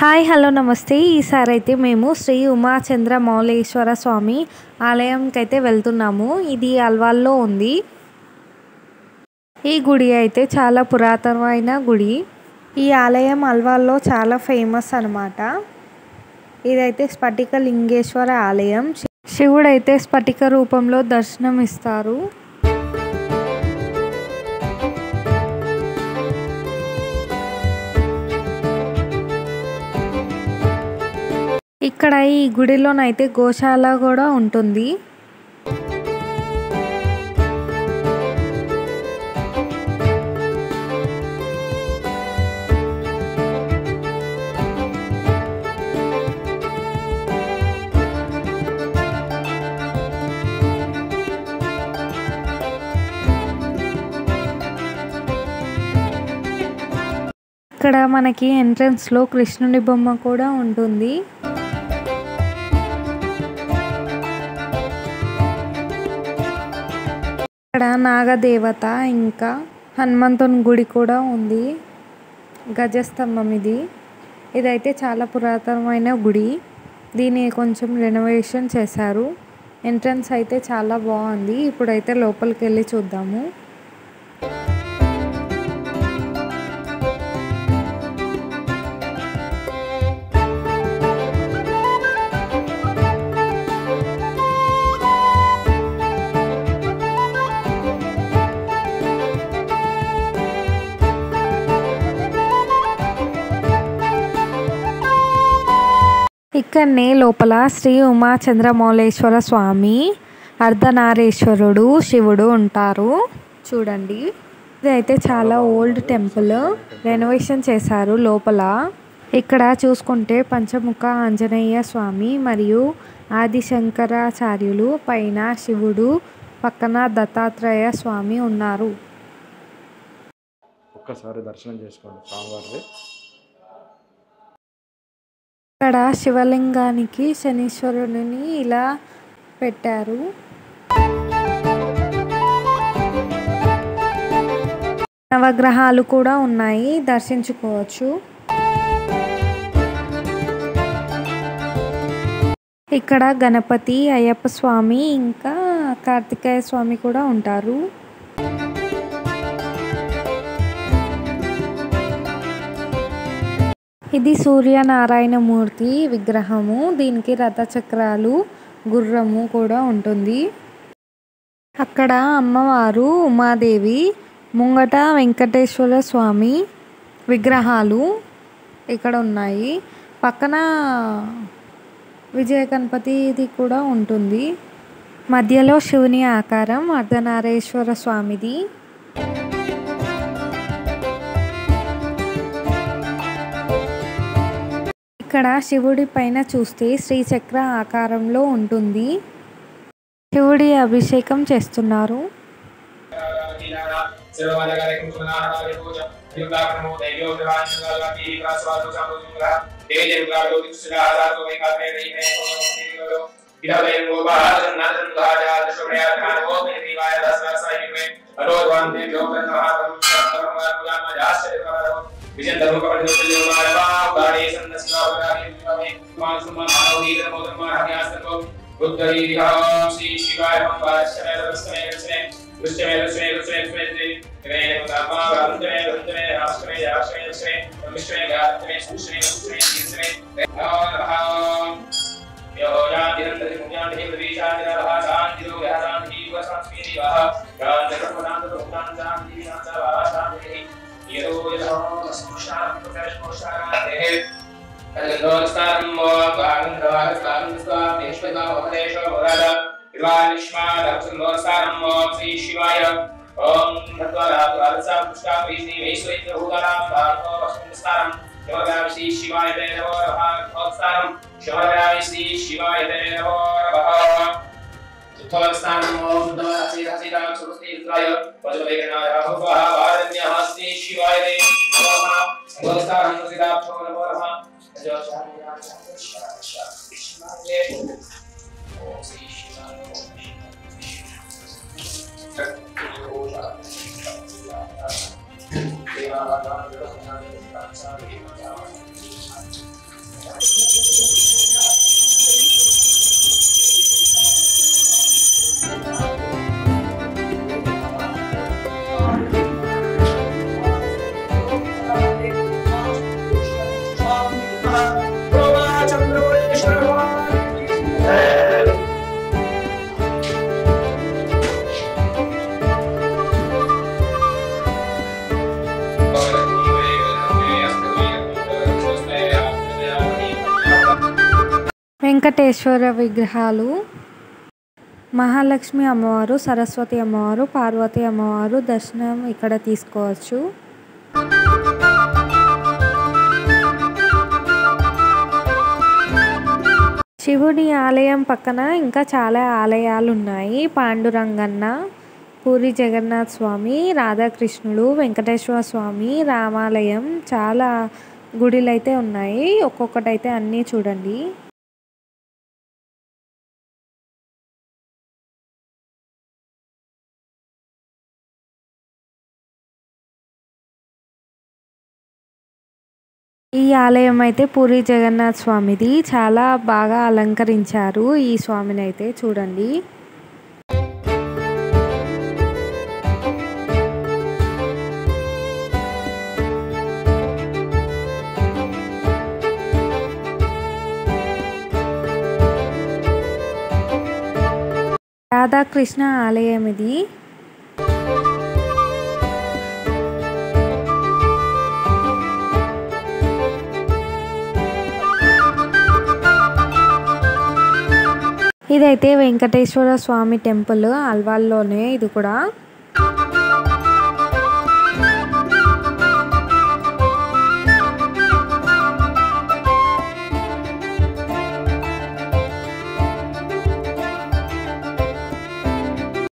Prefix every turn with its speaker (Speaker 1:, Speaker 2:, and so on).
Speaker 1: Hi hello నమస్తే. ఈసారి అయితే మేము శ్రీ ఉమాచంద్ర మౌళేశ్వర స్వామి ఆలయంకి అయితే వెళ్తున్నాము. ఇది అల్వాల్లో ఉంది. ఈ గుడి అయితే చాలా పురాతనమైన గుడి. ఈ ఆలయం అల్వాల్లో చాలా ఫేమస్ అన్నమాట. ఇదైతే స్ఫటిక లింగేశ్వర ఆలయం. శివుడైతే స్ఫటిక రూపంలో దర్శనం ఇస్తారు. ఇక్కడ ఈ గుడిలోనైతే గోశాల కూడా ఉంటుంది. ఇక్కడ మనకి ఎంట్రన్స్ లో కృష్ణుని బొమ్మ కూడా ఉంటుంది. ఇక్కడ నాగదేవత ఇంకా హనుమంతుని గుడి కూడా ఉంది. గజస్తంభం ఇదైతే చాలా పురాతనమైన గుడి. దీన్ని కొంచెం రెనోవేషన్ చేశారు. ఎంట్రన్స్ అయితే చాలా బాగుంది. ఇప్పుడైతే లోపలికి వెళ్ళి చూద్దాము. ఇక్కడనే లోపల శ్రీ ఉమాచంద్ర మౌళేశ్వర స్వామి, అర్ధనారీశ్వరుడు, శివుడు ఉంటారు. చూడండి, ఇదైతే చాలా ఓల్డ్ టెంపుల్. రెనోవేషన్ చేశారు లోపల. ఇక్కడ చూసుకుంటే పంచముఖ ఆంజనేయ స్వామి మరియు ఆదిశంకరాచార్యులు, పైన శివుడు, పక్కన దత్తాత్రేయ స్వామి ఉన్నారు.
Speaker 2: ఒక్కసారి దర్శనం చేసుకోండి స్వామివారిది.
Speaker 1: ఇక్కడ శివలింగానికి శనీశ్వరుని ఇలా పెట్టారు. నవగ్రహాలు కూడా ఉన్నాయి, దర్శించుకోవచ్చు. ఇక్కడ గణపతి, అయ్యప్ప స్వామి ఇంకా కార్తికేయ స్వామి కూడా ఉంటారు. ఇది సూర్యనారాయణమూర్తి విగ్రహము. దీనికి రథచక్రాలు, గుర్రము కూడా ఉంటుంది. అక్కడ అమ్మవారు ఉమాదేవి, ముంగట వెంకటేశ్వర స్వామి విగ్రహాలు ఇక్కడ ఉన్నాయి. పక్కన విజయ గణపతిది కూడా ఉంటుంది. మధ్యలో శివుని ఆకారం అర్ధనారీశ్వర స్వామిది. ఇక్కడ శివుడి పైన చూస్తే శ్రీచక్ర ఆకారంలో ఉంటుంది. శివుడి అభిషేకం చేస్తున్నారు.
Speaker 3: ఓం భద్వారాలసా పుష్కాపీశ్రీ వైశ్వైత్ర భూతారాం భారతో వస్తంస్తారం శివగామి శ్రీ శివాయ తే నమో నమః నమస్కారం శివగామి శ్రీ శివాయ తే నమో నమః తులస్థానం ఓం ధవసీతా సుస్థిత్రాయ వజ్రవేగనాయ భగవః వారణ్యః శ్రీ శివాయ తే నమో నమః నమస్కారం సుసిదాభ్యో నమో నమః
Speaker 1: వెంకటేశ్వర విగ్రహాలు, మహాలక్ష్మి అమ్మవారు, సరస్వతి అమ్మవారు, పార్వతి అమ్మవారు దర్శనం ఇక్కడ తీసుకోవచ్చు. శివుడి ఆలయం పక్కన ఇంకా చాలా ఆలయాలు ఉన్నాయి. పాండురంగన్న, పూరి జగన్నాథ్ స్వామి, రాధాకృష్ణుడు, వెంకటేశ్వర స్వామి, రామాలయం, చాలా గుడిలు అయితే ఉన్నాయి. ఒక్కొక్కటైతే అన్నీ చూడండి. ఈ ఆలయం అయితే పూరి జగన్నాథ్ స్వామిది. చాలా బాగా అలంకరించారు ఈ స్వామిని అయితే చూడండి. రాధాకృష్ణ ఆలయం ఇది. ఇదైతే వెంకటేశ్వర స్వామి టెంపుల్ అల్వాల్లోనే. ఇది కూడా